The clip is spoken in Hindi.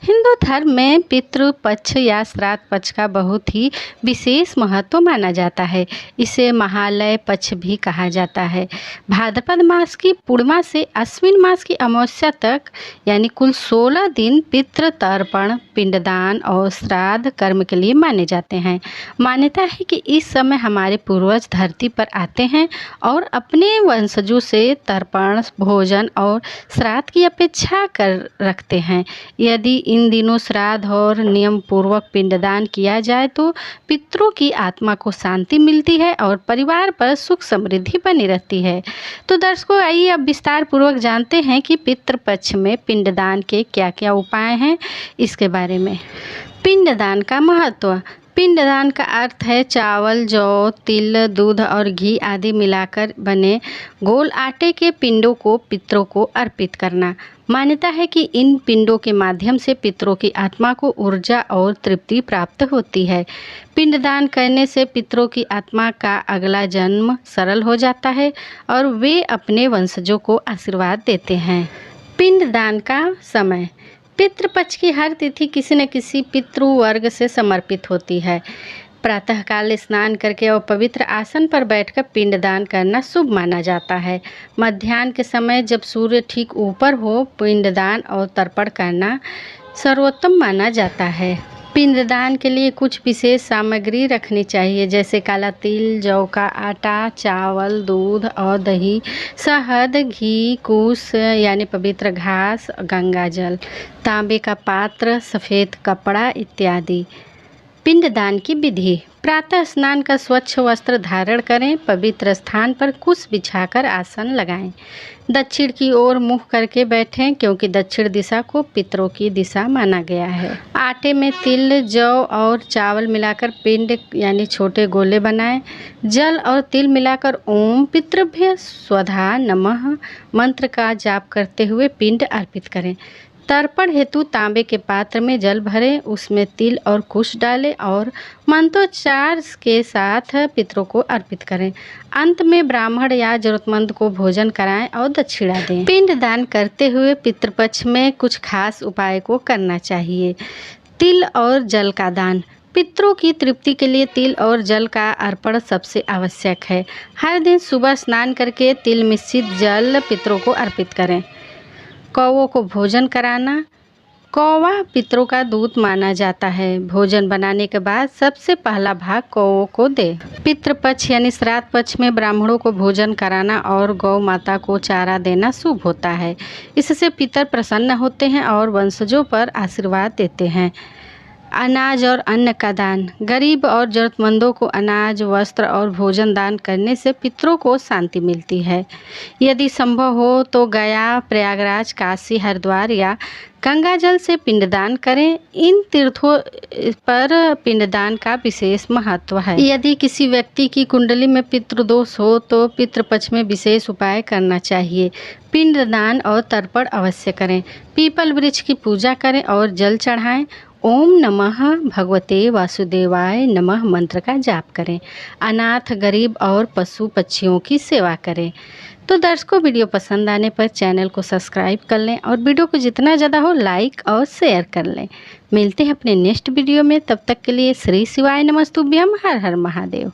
हिंदू धर्म में पितृ पक्ष या श्राद्ध पक्ष का बहुत ही विशेष महत्व माना जाता है। इसे महालय पक्ष भी कहा जाता है। भाद्रपद मास की पूर्णिमा से अश्विन मास की अमावस्या तक यानी कुल 16 दिन पितृ तर्पण, पिंडदान और श्राद्ध कर्म के लिए माने जाते हैं। मान्यता है कि इस समय हमारे पूर्वज धरती पर आते हैं और अपने वंशजों से तर्पण, भोजन और श्राद्ध की अपेक्षा कर रखते हैं। यदि इन दिनों श्राद्ध और नियम पूर्वक पिंडदान किया जाए तो पितरों की आत्मा को शांति मिलती है और परिवार पर सुख समृद्धि बनी रहती है। तो दर्शकों, आइए अब विस्तार पूर्वक जानते हैं कि पितृपक्ष में पिंडदान के क्या क्या उपाय हैं इसके बारे में। पिंडदान का महत्व। पिंडदान का अर्थ है चावल, जौ, तिल, दूध और घी आदि मिलाकर बने गोल आटे के पिंडों को पितरों को अर्पित करना। मान्यता है कि इन पिंडों के माध्यम से पितरों की आत्मा को ऊर्जा और तृप्ति प्राप्त होती है। पिंडदान करने से पितरों की आत्मा का अगला जन्म सरल हो जाता है और वे अपने वंशजों को आशीर्वाद देते हैं। पिंडदान का समय। पितृपक्ष की हर तिथि किसी न किसी पितृ वर्ग से समर्पित होती है। प्रातःकाल स्नान करके और पवित्र आसन पर बैठकर पिंडदान करना शुभ माना जाता है। मध्याह्न के समय जब सूर्य ठीक ऊपर हो, पिंडदान और तर्पण करना सर्वोत्तम माना जाता है। पिंडदान के लिए कुछ विशेष सामग्री रखनी चाहिए, जैसे काला तिल, जौ का आटा, चावल, दूध और दही, शहद, घी, कुश यानी पवित्र घास, गंगा जल, तांबे का पात्र, सफ़ेद कपड़ा इत्यादि। पिंडदान की विधि। प्रातः स्नान का स्वच्छ वस्त्र धारण करें। पवित्र स्थान पर कुश बिछाकर आसन लगाएं। दक्षिण की ओर मुख करके बैठें, क्योंकि दक्षिण दिशा को पितरों की दिशा माना गया है। आटे में तिल, जौ और चावल मिलाकर पिंड यानी छोटे गोले बनाएं। जल और तिल मिलाकर ओम पितृभ्य स्वधा नमः मंत्र का जाप करते हुए पिंड अर्पित करें। तर्पण हेतु तांबे के पात्र में जल भरें, उसमें तिल और कुश डालें और मंत्रोच्चार के साथ पितरों को अर्पित करें। अंत में ब्राह्मण या जरूरतमंद को भोजन कराएं और दक्षिणा दें। पिंडदान करते हुए पितृपक्ष में कुछ खास उपाय को करना चाहिए। तिल और जल का दान। पितरों की तृप्ति के लिए तिल और जल का अर्पण सबसे आवश्यक है। हर दिन सुबह स्नान करके तिल मिश्रित जल पितरों को अर्पित करें। कौवों को भोजन कराना। कौवा पितरों का दूत माना जाता है। भोजन बनाने के बाद सबसे पहला भाग कौवों को दे। पितृपक्ष यानी श्राद्ध पक्ष में ब्राह्मणों को भोजन कराना और गौ माता को चारा देना शुभ होता है। इससे पितर प्रसन्न होते हैं और वंशजों पर आशीर्वाद देते हैं। अनाज और अन्न का दान। गरीब और ज़रूरतमंदों को अनाज, वस्त्र और भोजन दान करने से पितरों को शांति मिलती है। यदि संभव हो तो गया, प्रयागराज, काशी, हरिद्वार या गंगा जल से पिंडदान करें। इन तीर्थों पर पिंडदान का विशेष महत्व है। यदि किसी व्यक्ति की कुंडली में पितृदोष हो तो पितृपक्ष में विशेष उपाय करना चाहिए। पिंडदान और तर्पण अवश्य करें। पीपल वृक्ष की पूजा करें और जल चढ़ाएं। ओम नमः भगवते वासुदेवाय नमः मंत्र का जाप करें। अनाथ, गरीब और पशु पक्षियों की सेवा करें। तो दर्शकों, वीडियो पसंद आने पर चैनल को सब्सक्राइब कर लें और वीडियो को जितना ज़्यादा हो लाइक और शेयर कर लें। मिलते हैं अपने नेक्स्ट वीडियो में, तब तक के लिए श्री शिवाय नमस्तुभ्यम। हर हर महादेव।